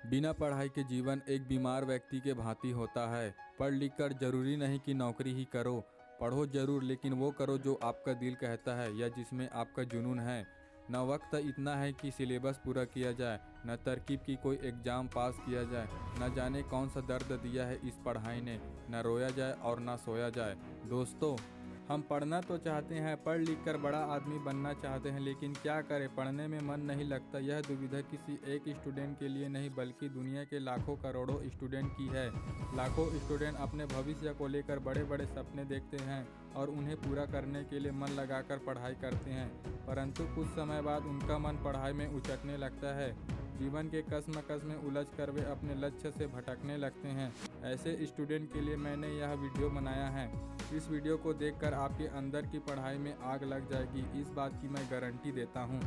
बिना पढ़ाई के जीवन एक बीमार व्यक्ति के भांति होता है। पढ़ लिख कर जरूरी नहीं कि नौकरी ही करो, पढ़ो जरूर लेकिन वो करो जो आपका दिल कहता है या जिसमें आपका जुनून है। न वक्त इतना है कि सिलेबस पूरा किया जाए, न तरकीब की कोई एग्ज़ाम पास किया जाए, न जाने कौन सा दर्द दिया है इस पढ़ाई ने, न रोया जाए और न सोया जाए। दोस्तों, हम पढ़ना तो चाहते हैं, पढ़ लिख कर बड़ा आदमी बनना चाहते हैं, लेकिन क्या करें, पढ़ने में मन नहीं लगता। यह दुविधा किसी एक स्टूडेंट के लिए नहीं बल्कि दुनिया के लाखों करोड़ों स्टूडेंट की है। लाखों स्टूडेंट अपने भविष्य को लेकर बड़े बड़े सपने देखते हैं और उन्हें पूरा करने के लिए मन लगाकर पढ़ाई करते हैं, परंतु कुछ समय बाद उनका मन पढ़ाई में उचटने लगता है। जीवन के कश्मकश में उलझकर वे अपने लक्ष्य से भटकने लगते हैं। ऐसे स्टूडेंट के लिए मैंने यह वीडियो बनाया है। इस वीडियो को देखकर आपके अंदर की पढ़ाई में आग लग जाएगी, इस बात की मैं गारंटी देता हूँ।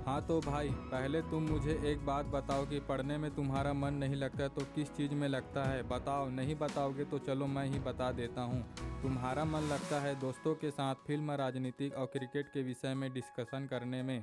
हाँ तो भाई, पहले तुम मुझे एक बात बताओ कि पढ़ने में तुम्हारा मन नहीं लगता तो किस चीज़ में लगता है? बताओ। नहीं बताओगे तो चलो मैं ही बता देता हूँ। तुम्हारा मन लगता है दोस्तों के साथ फिल्म, राजनीतिक और क्रिकेट के विषय में डिस्कशन करने में।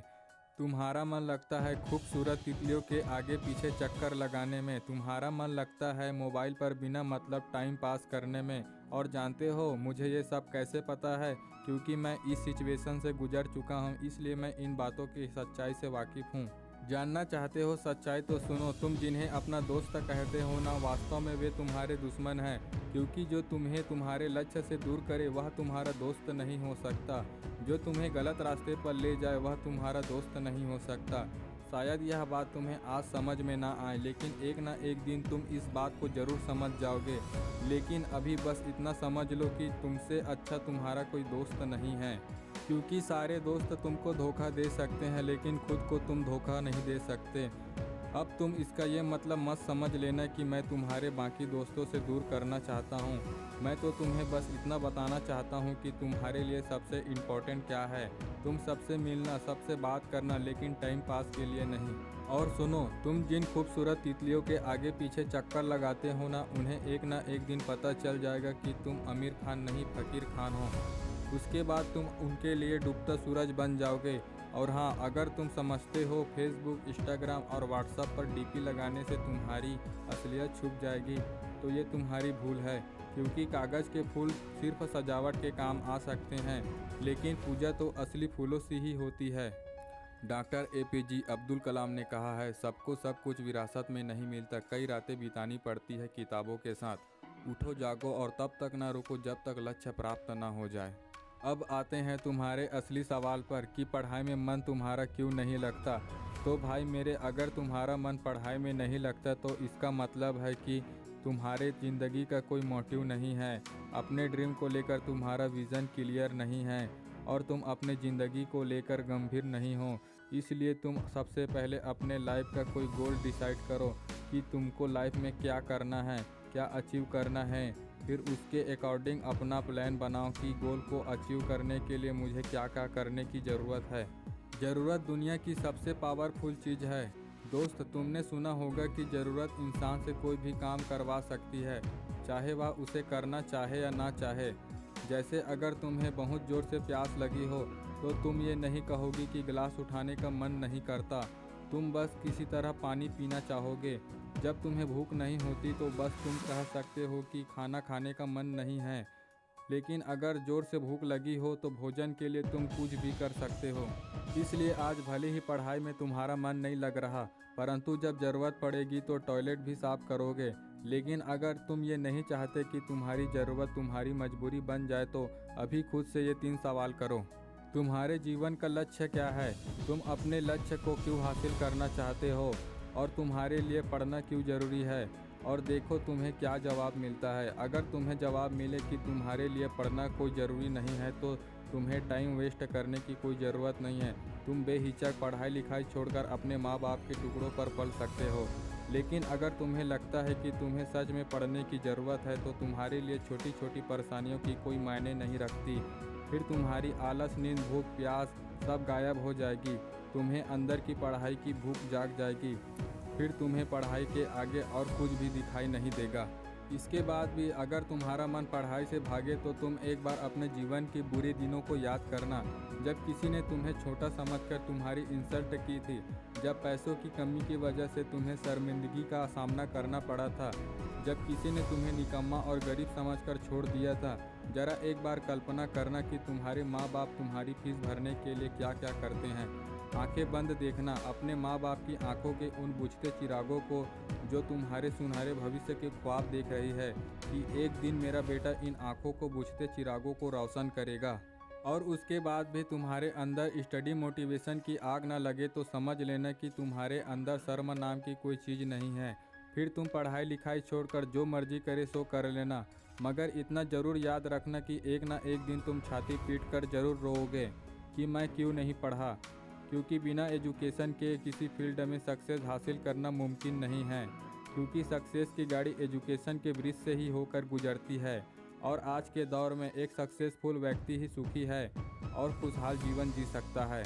तुम्हारा मन लगता है खूबसूरत तितलियों के आगे पीछे चक्कर लगाने में। तुम्हारा मन लगता है मोबाइल पर बिना मतलब टाइम पास करने में। और जानते हो मुझे ये सब कैसे पता है? क्योंकि मैं इस सिचुएशन से गुजर चुका हूँ, इसलिए मैं इन बातों की सच्चाई से वाकिफ़ हूँ। जानना चाहते हो सच्चाई तो सुनो। तुम जिन्हें अपना दोस्त कहते हो ना, वास्तव में वे तुम्हारे दुश्मन हैं, क्योंकि जो तुम्हें तुम्हारे लक्ष्य से दूर करे वह तुम्हारा दोस्त नहीं हो सकता। जो तुम्हें गलत रास्ते पर ले जाए वह तुम्हारा दोस्त नहीं हो सकता। शायद यह बात तुम्हें आज समझ में ना आए, लेकिन एक ना एक दिन तुम इस बात को ज़रूर समझ जाओगे। लेकिन अभी बस इतना समझ लो कि तुमसे अच्छा तुम्हारा कोई दोस्त नहीं है, क्योंकि सारे दोस्त तुमको धोखा दे सकते हैं लेकिन खुद को तुम धोखा नहीं दे सकते। अब तुम इसका ये मतलब मत समझ लेना कि मैं तुम्हारे बाकी दोस्तों से दूर करना चाहता हूँ। मैं तो तुम्हें बस इतना बताना चाहता हूँ कि तुम्हारे लिए सबसे इम्पोर्टेंट क्या है। तुम सबसे मिलना, सबसे बात करना, लेकिन टाइम पास के लिए नहीं। और सुनो, तुम जिन खूबसूरत तितलियों के आगे पीछे चक्कर लगाते हो ना, उन्हें एक ना एक दिन पता चल जाएगा कि तुम आमिर खान नहीं फकीर खान हो। उसके बाद तुम उनके लिए डूबता सूरज बन जाओगे। और हाँ, अगर तुम समझते हो फेसबुक, इंस्टाग्राम और व्हाट्सएप पर डीपी लगाने से तुम्हारी असलियत छुप जाएगी, तो ये तुम्हारी भूल है, क्योंकि कागज़ के फूल सिर्फ सजावट के काम आ सकते हैं, लेकिन पूजा तो असली फूलों से ही होती है। डॉक्टर APJ अब्दुल कलाम ने कहा है, सबको सब कुछ विरासत में नहीं मिलता, कई रातें बितानी पड़ती है किताबों के साथ। उठो जागो और तब तक ना रुको जब तक लक्ष्य प्राप्त ना हो जाए। अब आते हैं तुम्हारे असली सवाल पर कि पढ़ाई में मन तुम्हारा क्यों नहीं लगता। तो भाई मेरे, अगर तुम्हारा मन पढ़ाई में नहीं लगता तो इसका मतलब है कि तुम्हारे ज़िंदगी का कोई मोटिव नहीं है। अपने ड्रीम को लेकर तुम्हारा विज़न क्लियर नहीं है और तुम अपने ज़िंदगी को लेकर गंभीर नहीं हो। इसलिए तुम सबसे पहले अपने लाइफ का कोई गोल डिसाइड करो कि तुमको लाइफ में क्या करना है, क्या अचीव करना है। फिर उसके अकॉर्डिंग अपना प्लान बनाओ कि गोल को अचीव करने के लिए मुझे क्या क्या करने की ज़रूरत है। ज़रूरत दुनिया की सबसे पावरफुल चीज़ है। दोस्त, तुमने सुना होगा कि ज़रूरत इंसान से कोई भी काम करवा सकती है, चाहे वह उसे करना चाहे या ना चाहे। जैसे अगर तुम्हें बहुत ज़ोर से प्यास लगी हो तो तुम ये नहीं कहोगी कि गिलास उठाने का मन नहीं करता, तुम बस किसी तरह पानी पीना चाहोगे। जब तुम्हें भूख नहीं होती तो बस तुम कह सकते हो कि खाना खाने का मन नहीं है। लेकिन अगर ज़ोर से भूख लगी हो तो भोजन के लिए तुम कुछ भी कर सकते हो। इसलिए आज भले ही पढ़ाई में तुम्हारा मन नहीं लग रहा, परंतु जब ज़रूरत पड़ेगी तो टॉयलेट भी साफ करोगे। लेकिन अगर तुम ये नहीं चाहते कि तुम्हारी ज़रूरत तुम्हारी मजबूरी बन जाए तो अभी खुद से ये 3 सवाल करो। तुम्हारे जीवन का लक्ष्य क्या है? तुम अपने लक्ष्य को क्यों हासिल करना चाहते हो? और तुम्हारे लिए पढ़ना क्यों ज़रूरी है? और देखो तुम्हें क्या जवाब मिलता है। अगर तुम्हें जवाब मिले कि तुम्हारे लिए पढ़ना कोई ज़रूरी नहीं है तो तुम्हें टाइम वेस्ट करने की कोई ज़रूरत नहीं है। तुम बेहिचक पढ़ाई लिखाई छोड़कर अपने माँ बाप के टुकड़ों पर पल सकते हो। लेकिन अगर तुम्हें लगता है कि तुम्हें सच में पढ़ने की ज़रूरत है तो तुम्हारे लिए छोटी छोटी परेशानियों की कोई मायने नहीं रखती। फिर तुम्हारी आलस, नींद, भूख, प्यास सब गायब हो जाएगी। तुम्हें अंदर की पढ़ाई की भूख जाग जाएगी। फिर तुम्हें पढ़ाई के आगे और कुछ भी दिखाई नहीं देगा। इसके बाद भी अगर तुम्हारा मन पढ़ाई से भागे तो तुम एक बार अपने जीवन के बुरे दिनों को याद करना, जब किसी ने तुम्हें छोटा समझकर तुम्हारी इंसल्ट की थी, जब पैसों की कमी की वजह से तुम्हें शर्मिंदगी का सामना करना पड़ा था, जब किसी ने तुम्हें निकम्मा और गरीब समझकर छोड़ दिया था। जरा एक बार कल्पना करना कि तुम्हारे माँ बाप तुम्हारी फीस भरने के लिए क्या क्या करते हैं। आंखें बंद देखना अपने माँ बाप की आंखों के उन बुझते चिरागों को जो तुम्हारे सुनहरे भविष्य के ख्वाब देख रही है कि एक दिन मेरा बेटा इन आंखों को बुझते चिरागों को रोशन करेगा। और उसके बाद भी तुम्हारे अंदर स्टडी मोटिवेशन की आग ना लगे तो समझ लेना कि तुम्हारे अंदर शर्म नाम की कोई चीज़ नहीं है। फिर तुम पढ़ाई लिखाई छोड़कर जो मर्जी करे सो कर लेना, मगर इतना ज़रूर याद रखना कि एक ना एक दिन तुम छाती पीट कर ज़रूर रोओगे कि मैं क्यों नहीं पढ़ा, क्योंकि बिना एजुकेशन के किसी फील्ड में सक्सेस हासिल करना मुमकिन नहीं है, क्योंकि सक्सेस की गाड़ी एजुकेशन के ब्रिज से ही होकर गुजरती है। और आज के दौर में एक सक्सेसफुल व्यक्ति ही सुखी है और खुशहाल जीवन जी सकता है।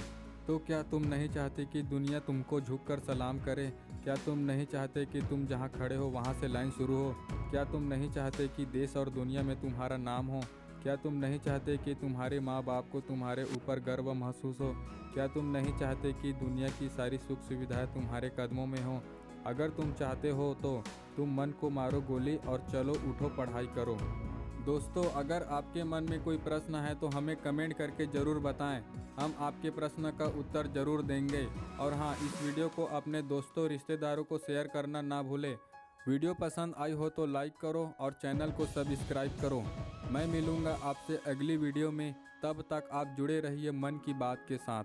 तो क्या तुम नहीं चाहते कि दुनिया तुमको झुककर सलाम करे? क्या तुम नहीं चाहते कि तुम जहां खड़े हो वहां से लाइन शुरू हो? क्या तुम नहीं चाहते कि देश और दुनिया में तुम्हारा नाम हो? क्या तुम नहीं चाहते कि तुम्हारे माँ बाप को तुम्हारे ऊपर गर्व महसूस हो? क्या तुम नहीं चाहते कि दुनिया की सारी सुख सुविधाएं तुम्हारे कदमों में हो? अगर तुम चाहते हो तो तुम मन को मारो गोली और चलो उठो पढ़ाई करो। दोस्तों, अगर आपके मन में कोई प्रश्न है तो हमें कमेंट करके ज़रूर बताएं, हम आपके प्रश्न का उत्तर ज़रूर देंगे। और हाँ, इस वीडियो को अपने दोस्तों रिश्तेदारों को शेयर करना ना भूलें। वीडियो पसंद आई हो तो लाइक करो और चैनल को सब्सक्राइब करो। मैं मिलूँगा आपसे अगली वीडियो में, तब तक आप जुड़े रहिए मन की बात के साथ।